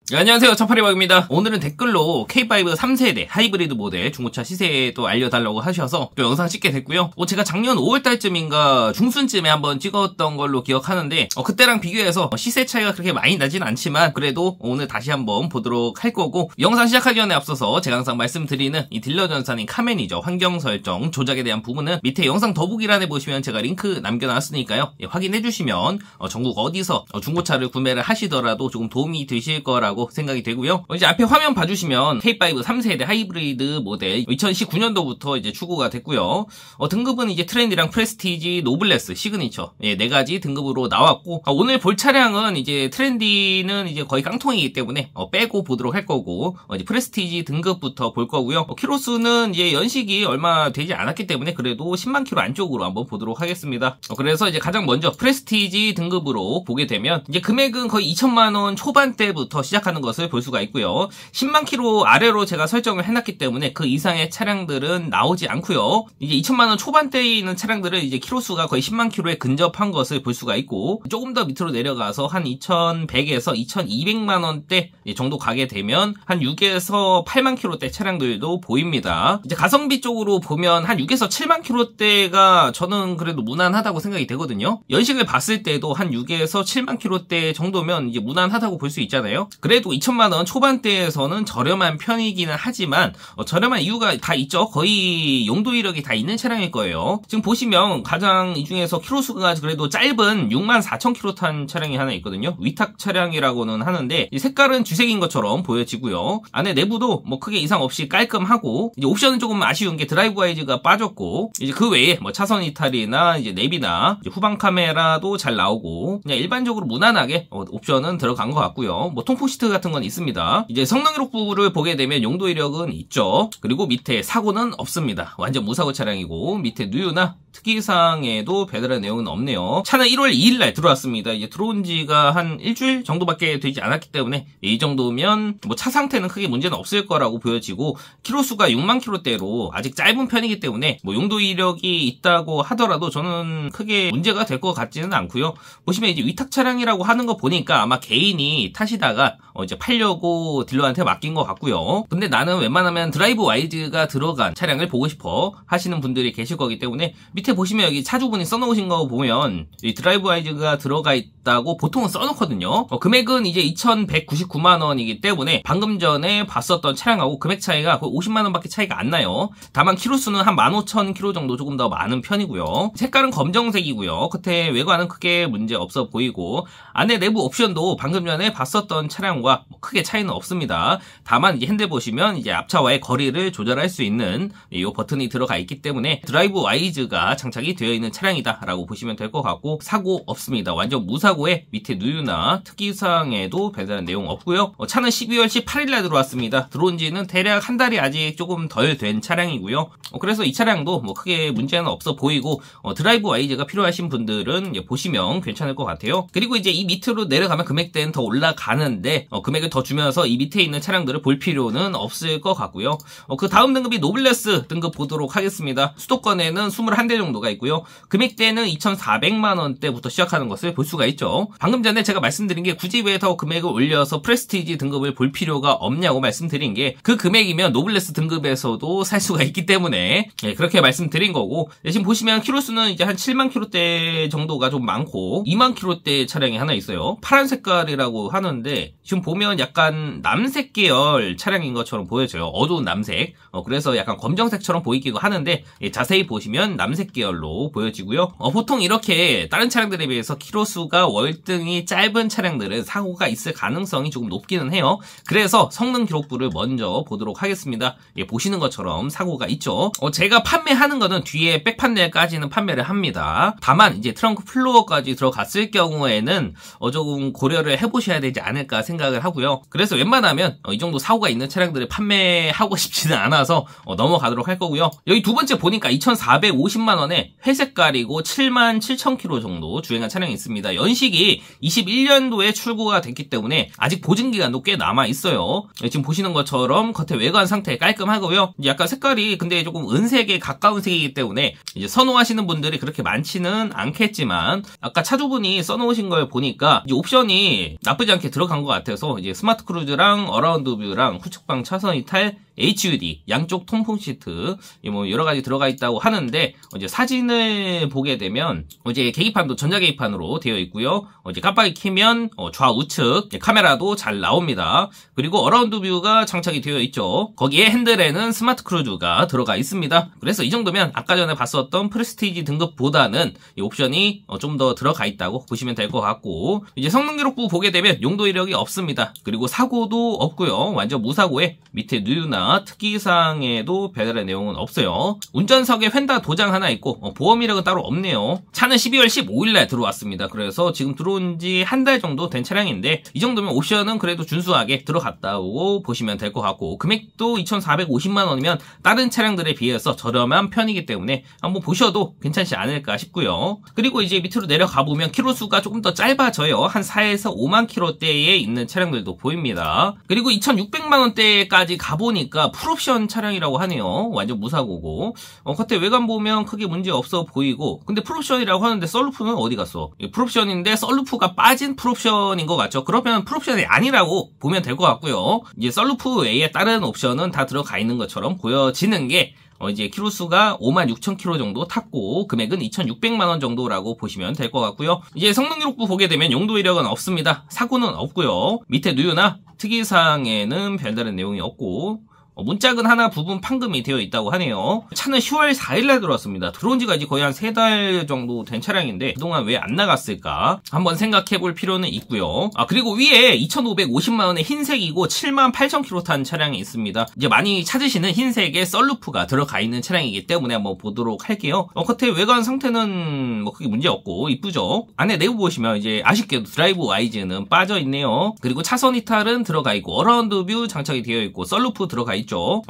네, 안녕하세요. 차파리박입니다. 오늘은 댓글로 K5 3세대 하이브리드 모델 중고차 시세도 알려달라고 하셔서 또 영상 찍게 됐고요. 제가 작년 5월달쯤인가 중순쯤에 한번 찍었던 걸로 기억하는데 그때랑 비교해서 시세 차이가 그렇게 많이 나진 않지만 그래도 오늘 다시 한번 보도록 할 거고, 영상 시작하기 전에 앞서서 제가 항상 말씀드리는 이 딜러 전산인 카멘이죠. 환경 설정 조작에 대한 부분은 밑에 영상 더보기란에 보시면 제가 링크 남겨놨으니까요. 확인해 주시면 전국 어디서 중고차를 구매를 하시더라도 조금 도움이 되실 거라고 생각이 되고요. 이제 앞에 화면 봐주시면 K5 3세대 하이브리드 모델 2019년도부터 이제 출고가 됐고요. 등급은 이제 트렌디랑 프레스티지, 노블레스, 시그니처 네 가지 등급으로 나왔고, 오늘 볼 차량은 이제 트렌디는 이제 거의 깡통이기 때문에 빼고 보도록 할 거고, 이제 프레스티지 등급부터 볼 거고요. 키로수는 이제 연식이 얼마 되지 않았기 때문에 그래도 10만 킬로 안쪽으로 한번 보도록 하겠습니다. 그래서 이제 가장 먼저 프레스티지 등급으로 보게 되면 이제 금액은 거의 2천만 원 초반대부터 시작하는 것을 볼 수가 있고요. 10만 킬로 아래로 제가 설정을 해놨기 때문에 그 이상의 차량들은 나오지 않고요. 이제 2천만 원 초반대에 있는 차량들은 이제 킬로수가 거의 10만 킬로에 근접한 것을 볼 수가 있고, 조금 더 밑으로 내려가서 한 2,100에서 2,200만 원대 정도 가게 되면 한 6에서 8만 킬로대 차량들도 보입니다. 이제 가성비 쪽으로 보면 한 6에서 7만 킬로대가 저는 그래도 무난하다고 생각이 되거든요. 연식을 봤을 때도 한 6에서 7만 킬로대 정도면 이제 무난하다고 볼 수 있잖아요. 그래도 2천만 원 초반대에서는 저렴한 편이기는 하지만 저렴한 이유가 다 있죠. 거의 용도 이력이 다 있는 차량일 거예요. 지금 보시면 가장 이 중에서 킬로수가 그래도 짧은 64,000km 탄 차량이 하나 있거든요. 위탁 차량이라고는 하는데 이 색깔은 주색인 것처럼 보여지고요. 안에 내부도 뭐 크게 이상 없이 깔끔하고, 이제 옵션은 조금 아쉬운 게 드라이브 와이즈가 빠졌고, 이제 그 외에 뭐 차선 이탈이나 이제 내비나 이제 후방 카메라도 잘 나오고, 그냥 일반적으로 무난하게 옵션은 들어간 것 같고요. 뭐 통풍 시트 같은 건 있습니다. 이제 성능 기록부를 보게 되면 용도 이력은 있죠. 그리고 밑에 사고는 없습니다. 완전 무사고 차량이고, 밑에 누유나 특이사항에도 배달한 내용은 없네요. 차는 1월 2일날 들어왔습니다. 이제 들어온 지가 한 일주일 정도밖에 되지 않았기 때문에 이 정도면 뭐 차 상태는 크게 문제는 없을 거라고 보여지고, 키로수가 6만 킬로대로 아직 짧은 편이기 때문에 뭐 용도 이력이 있다고 하더라도 저는 크게 문제가 될 것 같지는 않고요. 보시면 이제 위탁 차량이라고 하는 거 보니까 아마 개인이 타시다가 이제 팔려고 딜러한테 맡긴 것 같고요. 근데 나는 웬만하면 드라이브 와이즈가 들어간 차량을 보고 싶어 하시는 분들이 계실 거기 때문에 밑에 보시면 여기 차주분이 써놓으신 거 보면 이 드라이브 와이즈가 들어가 있다고 보통은 써놓거든요. 금액은 이제 2,199만 원이기 때문에 방금 전에 봤었던 차량하고 금액 차이가 거의 50만 원밖에 차이가 안 나요. 다만 키로수는 한 15,000km 정도 조금 더 많은 편이고요. 색깔은 검정색이고요. 끝에 외관은 크게 문제 없어 보이고, 안에 내부 옵션도 방금 전에 봤었던 차량과 크게 차이는 없습니다. 다만 이제 핸들 보시면 이제 앞차와의 거리를 조절할 수 있는 이 버튼이 들어가 있기 때문에 드라이브 와이즈가 장착이 되어 있는 차량이다라고 보시면 될 것 같고, 사고 없습니다. 완전 무사고에 밑에 누유나 특이사항에도 배달한 내용 없고요. 차는 12월 18일날 들어왔습니다. 들어온 지는 대략 한 달이 아직 조금 덜 된 차량이고요. 그래서 이 차량도 뭐 크게 문제는 없어 보이고, 드라이브 와이즈가 필요하신 분들은 이제 보시면 괜찮을 것 같아요. 그리고 이제 이 밑으로 내려가면 금액대는 더 올라가는데 금액을 더 주면서 이 밑에 있는 차량들을 볼 필요는 없을 것 같고요. 그 다음 등급이 노블레스 등급 보도록 하겠습니다. 수도권에는 21대 정도가 있고요. 금액대는 2,400만 원대부터 시작하는 것을 볼 수가 있죠. 방금 전에 제가 말씀드린 게 굳이 왜 더 금액을 올려서 프레스티지 등급을 볼 필요가 없냐고 말씀드린 게, 그 금액이면 노블레스 등급에서도 살 수가 있기 때문에 그렇게 말씀드린 거고, 지금 보시면 키로수는 이제 한 7만 킬로대 정도가 좀 많고 2만 킬로대 차량이 하나 있어요. 파란 색깔이라고 하는데 지금 보면 약간 남색 계열 차량인 것처럼 보여져요. 어두운 남색. 그래서 약간 검정색처럼 보이기도 하는데 자세히 보시면 남색 계열로 보여지고요. 보통 이렇게 다른 차량들에 비해서 키로수가 월등히 짧은 차량들은 사고가 있을 가능성이 조금 높기는 해요. 그래서 성능 기록부를 먼저 보도록 하겠습니다. 보시는 것처럼 사고가 있죠. 제가 판매하는 거는 뒤에 백판넬까지는 판매를 합니다. 다만 이제 트렁크 플로어까지 들어갔을 경우에는 조금 고려를 해보셔야 되지 않을까 생각을 하고요. 그래서 웬만하면 이 정도 사고가 있는 차량들을 판매하고 싶지는 않아서 넘어가도록 할 거고요. 여기 두 번째 보니까 2,450만 원에 회색깔이고 77,000km 정도 주행한 차량이 있습니다. 연식이 21년도에 출고가 됐기 때문에 아직 보증기간도 꽤 남아있어요. 지금 보시는 것처럼 겉에 외관 상태 깔끔하고요. 약간 색깔이 근데 조금 은색에 가까운 색이기 때문에 이제 선호하시는 분들이 그렇게 많지는 않겠지만, 아까 차주분이 써놓으신 걸 보니까 이제 옵션이 나쁘지 않게 들어간 것 같아서 그래서 이제 스마트 크루즈랑 어라운드 뷰랑 후측방 차선 이탈, HUD, 양쪽 통풍 시트, 뭐 여러 가지 들어가 있다고 하는데, 이제 사진을 보게 되면, 이제 계기판도 전자계기판으로 되어 있고요. 이제 깜빡이 켜면 좌우측 카메라도 잘 나옵니다. 그리고 어라운드 뷰가 장착이 되어 있죠. 거기에 핸들에는 스마트 크루즈가 들어가 있습니다. 그래서 이 정도면 아까 전에 봤었던 프레스티지 등급보다는 이 옵션이 좀 더 들어가 있다고 보시면 될 것 같고, 이제 성능 기록부 보게 되면 용도 이력이 없습니다. 그리고 사고도 없고요. 완전 무사고에 밑에 누유나 특이사항에도 별다른 내용은 없어요. 운전석에 휀다 도장 하나 있고 보험 이력은 따로 없네요. 차는 12월 15일날 들어왔습니다. 그래서 지금 들어온 지 한 달 정도 된 차량인데 이 정도면 옵션은 그래도 준수하게 들어갔다고 보시면 될 것 같고, 금액도 2,450만원이면 다른 차량들에 비해서 저렴한 편이기 때문에 한번 보셔도 괜찮지 않을까 싶고요. 그리고 이제 밑으로 내려가 보면 키로수가 조금 더 짧아져요. 한 4에서 5만 킬로대에 있는 차량들도 보입니다. 그리고 2,600만원대까지 가보니까 풀옵션 차량이라고 하네요. 완전 무사고고, 겉에 외관 보면 크게 문제 없어 보이고, 근데 풀옵션이라고 하는데 썬루프는 어디 갔어? 풀옵션인데 썬루프가 빠진 풀옵션인 것 같죠? 그러면 풀옵션이 아니라고 보면 될 것 같고요. 이제 썬루프 외에 다른 옵션은 다 들어가 있는 것처럼 보여지는 게, 이제 키로수가 56,000km 정도 탔고 금액은 2,600만원 정도라고 보시면 될 것 같고요. 이제 성능 기록부 보게 되면 용도 이력은 없습니다. 사고는 없고요. 밑에 누유나 특이사항에는 별다른 내용이 없고, 문짝은 하나 부분 판금이 되어 있다고 하네요. 차는 10월 4일날 들어왔습니다. 들어온 지가 이제 거의 한 3달 정도 된 차량인데 그동안 왜 안 나갔을까 한번 생각해 볼 필요는 있고요. 그리고 위에 2,550만원의 흰색이고 78,000km 탄 차량이 있습니다. 이제 많이 찾으시는 흰색의 썬루프가 들어가 있는 차량이기 때문에 한번 보도록 할게요. 겉에 외관 상태는 뭐 크게 문제 없고 이쁘죠. 안에 내부 보시면 이제 아쉽게도 드라이브 와이즈는 빠져 있네요. 그리고 차선 이탈은 들어가 있고 어라운드 뷰 장착이 되어 있고 썬루프 들어가 있죠.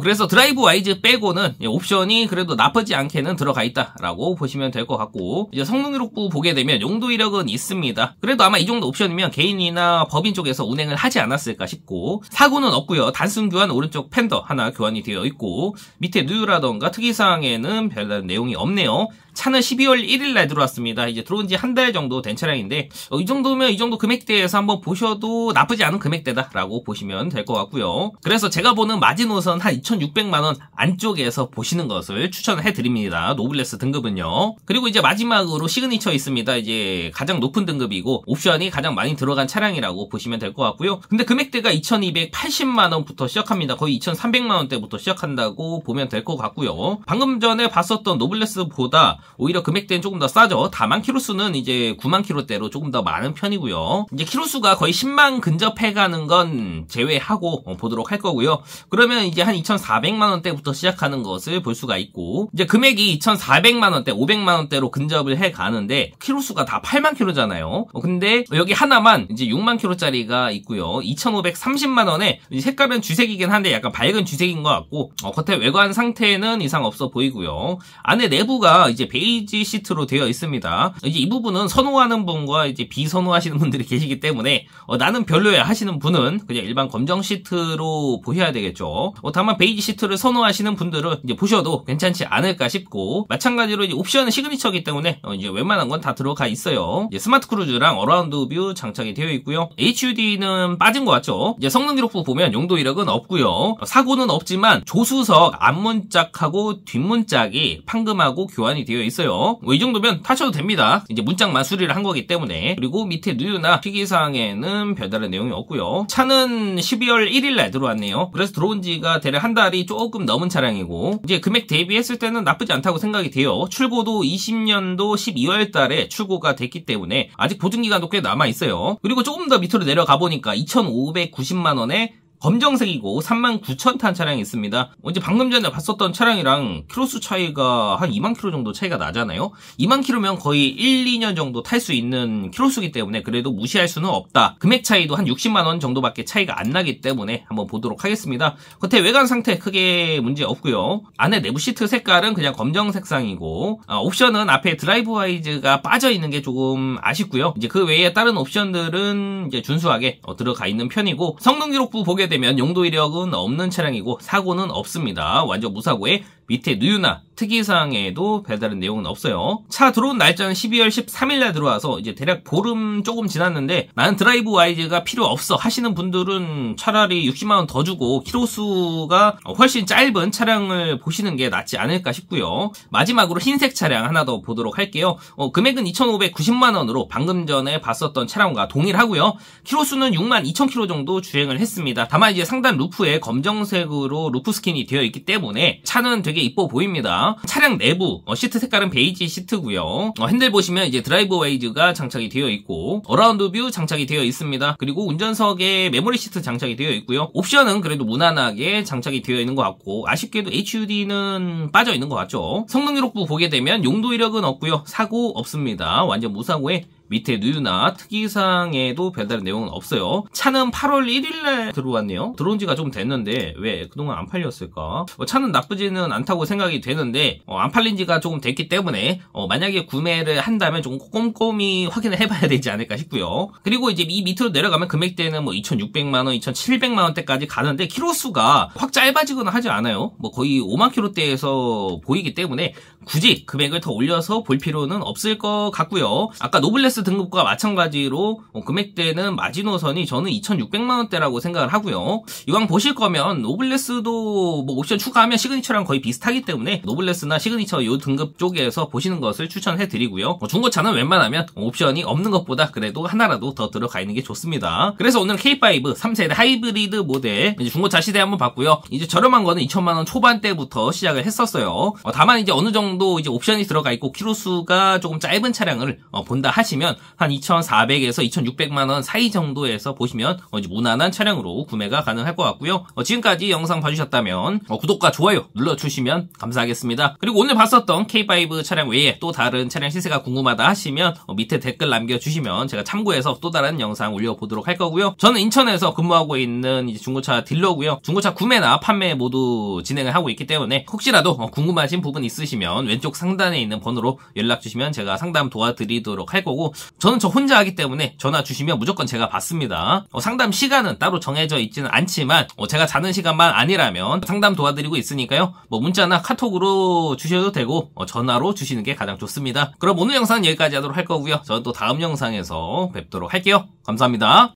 그래서 드라이브 와이즈 빼고는 옵션이 그래도 나쁘지 않게는 들어가 있다라고 보시면 될 것 같고, 이제 성능 기록부 보게 되면 용도 이력은 있습니다. 그래도 아마 이 정도 옵션이면 개인이나 법인 쪽에서 운행을 하지 않았을까 싶고, 사고는 없고요. 단순 교환 오른쪽 팬더 하나 교환이 되어 있고, 밑에 누유라던가 특이사항에는 별다른 내용이 없네요. 차는 12월 1일날 들어왔습니다. 이제 들어온 지 한 달 정도 된 차량인데 이 정도면 이 정도 금액대에서 한번 보셔도 나쁘지 않은 금액대다라고 보시면 될 것 같고요. 그래서 제가 보는 마지노선 한 2,600만원 안쪽에서 보시는 것을 추천해 드립니다. 노블레스 등급은요. 그리고 이제 마지막으로 시그니처 있습니다. 이제 가장 높은 등급이고 옵션이 가장 많이 들어간 차량이라고 보시면 될 것 같고요. 근데 금액대가 2,280만원부터 시작합니다. 거의 2,300만원대부터 시작한다고 보면 될 것 같고요. 방금 전에 봤었던 노블레스보다 오히려 금액대는 조금 더 싸죠. 다만 키로수는 이제 9만 킬로대로 조금 더 많은 편이고요. 이제 키로수가 거의 10만 근접해가는 건 제외하고 보도록 할 거고요. 그러면 이제 한 2,400만원대부터 시작하는 것을 볼 수가 있고, 이제 금액이 2,400만원대, 500만원대로 근접을 해가는데 키로수가 다 8만 킬로잖아요. 근데 여기 하나만 이제 6만 킬로짜리가 있고요. 2,530만원에 색깔은 주색이긴 한데 약간 밝은 주색인 것 같고, 겉에 외관 상태는 이상 없어 보이고요. 안에 내부가 이제 베이지 시트로 되어 있습니다. 이제 이 부분은 선호하는 분과 이제 비선호하시는 분들이 계시기 때문에 나는 별로야 하시는 분은 그냥 일반 검정 시트로 보셔야 되겠죠. 다만 베이지 시트를 선호하시는 분들은 이제 보셔도 괜찮지 않을까 싶고, 마찬가지로 이제 옵션은 시그니처이기 때문에 이제 웬만한 건 다 들어가 있어요. 이제 스마트 크루즈랑 어라운드 뷰 장착이 되어 있고요. HUD는 빠진 것 같죠. 이제 성능 기록부 보면 용도 이력은 없고요. 사고는 없지만 조수석 앞문짝하고 뒷문짝이 판금하고 교환이 되어 있어요. 이 정도면 타셔도 됩니다. 이제 문짝만 수리를 한 거기 때문에. 그리고 밑에 누유나 특이사항에는 별다른 내용이 없고요. 차는 12월 1일날 들어왔네요. 그래서 들어온 지가 대략 한 달이 조금 넘은 차량이고, 이제 금액 대비했을 때는 나쁘지 않다고 생각이 돼요. 출고도 20년도 12월 달에 출고가 됐기 때문에 아직 보증기간도 꽤 남아있어요. 그리고 조금 더 밑으로 내려가 보니까 2,590만원에 검정색이고 39,000 탄 차량이 있습니다. 이제 방금 전에 봤었던 차량이랑 키로수 차이가 한 2만 킬로 정도 차이가 나잖아요. 2만 킬로면 거의 1, 2년 정도 탈 수 있는 키로수기 때문에 그래도 무시할 수는 없다. 금액 차이도 한 60만원 정도밖에 차이가 안 나기 때문에 한번 보도록 하겠습니다. 겉에 외관 상태 크게 문제 없고요. 안에 내부 시트 색깔은 그냥 검정 색상이고, 옵션은 앞에 드라이브 와이즈가 빠져 있는 게 조금 아쉽고요. 이제 그 외에 다른 옵션들은 이제 준수하게 들어가 있는 편이고, 성능 기록부 보게 되면 용도 이력은 없는 차량이고 사고는 없습니다. 완전 무사고에 밑에 누유나 특이사항에도 별다른 내용은 없어요. 차 들어온 날짜는 12월 13일날 들어와서 이제 대략 보름 조금 지났는데 나는 드라이브 와이즈가 필요 없어 하시는 분들은 차라리 60만원 더 주고 키로수가 훨씬 짧은 차량을 보시는 게 낫지 않을까 싶고요. 마지막으로 흰색 차량 하나 더 보도록 할게요. 금액은 2,590만원으로 방금 전에 봤었던 차량과 동일하고요. 키로수는 62,000km 정도 주행을 했습니다. 다만 이제 상단 루프에 검정색으로 루프 스킨이 되어 있기 때문에 차는 되게 이뻐 보입니다. 차량 내부 시트 색깔은 베이지 시트고요. 핸들 보시면 이제 드라이브 와이즈가 장착이 되어 있고 어라운드 뷰 장착이 되어 있습니다. 그리고 운전석에 메모리 시트 장착이 되어 있고요. 옵션은 그래도 무난하게 장착이 되어 있는 것 같고 아쉽게도 HUD는 빠져 있는 것 같죠. 성능 기록부 보게 되면 용도 이력은 없고요. 사고 없습니다. 완전 무사고에 밑에 누유나 특이사항에도 별다른 내용은 없어요. 차는 8월 1일날 들어왔네요. 들어온 지가 좀 됐는데 왜 그동안 안 팔렸을까? 차는 나쁘지는 않다고 생각이 되는데 안 팔린 지가 조금 됐기 때문에 만약에 구매를 한다면 조금 꼼꼼히 확인을 해봐야 되지 않을까 싶고요. 그리고 이제 이 밑으로 내려가면 금액대는 뭐 2,600만원, 2,700만원대까지 가는데 키로수가 확 짧아지거나 하지 않아요. 뭐 거의 5만 킬로대에서 보이기 때문에 굳이 금액을 더 올려서 볼 필요는 없을 것 같고요. 아까 노블레스 등급과 마찬가지로 금액대는 마지노선이 저는 2,600만원대라고 생각을 하고요. 이왕 보실 거면 노블레스도 뭐 옵션 추가하면 시그니처랑 거의 비슷하기 때문에 노블레스나 시그니처 요 등급 쪽에서 보시는 것을 추천해 드리고요. 중고차는 웬만하면 옵션이 없는 것보다 그래도 하나라도 더 들어가 있는 게 좋습니다. 그래서 오늘 K5 3세대 하이브리드 모델 이제 중고차 시대 한번 봤고요. 이제 저렴한 거는 2천만원 초반대부터 시작을 했었어요. 다만 이제 어느 정도 이제 옵션이 들어가 있고 키로수가 조금 짧은 차량을 본다 하시면 한 2,400에서 2,600만원 사이 정도에서 보시면 이제 무난한 차량으로 구매가 가능할 것 같고요. 지금까지 영상 봐주셨다면 구독과 좋아요 눌러주시면 감사하겠습니다. 그리고 오늘 봤었던 K5 차량 외에 또 다른 차량 시세가 궁금하다 하시면 밑에 댓글 남겨주시면 제가 참고해서 또 다른 영상 올려보도록 할 거고요. 저는 인천에서 근무하고 있는 이제 중고차 딜러고요. 중고차 구매나 판매 모두 진행을 하고 있기 때문에 혹시라도 궁금하신 부분 있으시면 왼쪽 상단에 있는 번호로 연락주시면 제가 상담 도와드리도록 할 거고 저는 저 혼자 하기 때문에 전화 주시면 무조건 제가 받습니다. 상담 시간은 따로 정해져 있지는 않지만 제가 자는 시간만 아니라면 상담 도와드리고 있으니까요. 뭐 문자나 카톡으로 주셔도 되고 전화로 주시는 게 가장 좋습니다. 그럼 오늘 영상은 여기까지 하도록 할 거고요. 저는 또 다음 영상에서 뵙도록 할게요. 감사합니다.